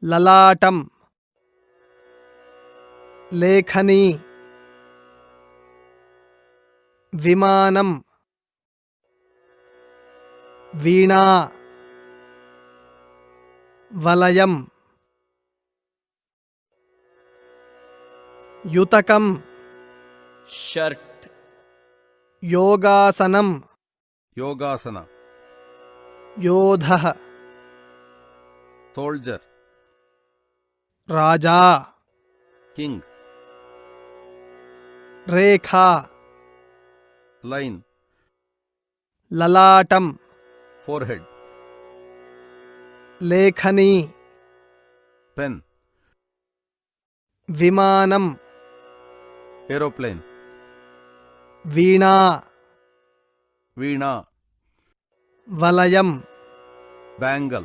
లలాటం లేఖని విమానం వీణా వలయం యుతకం షర్ట్ యోగాసనం योगासन యోధః सोल्जर రాజా किंग రేఖా लाइन లలాటం फोरहेड లేఖని पेन విమానం एरोप्लेन వీణా वीणा వలయం बैंगल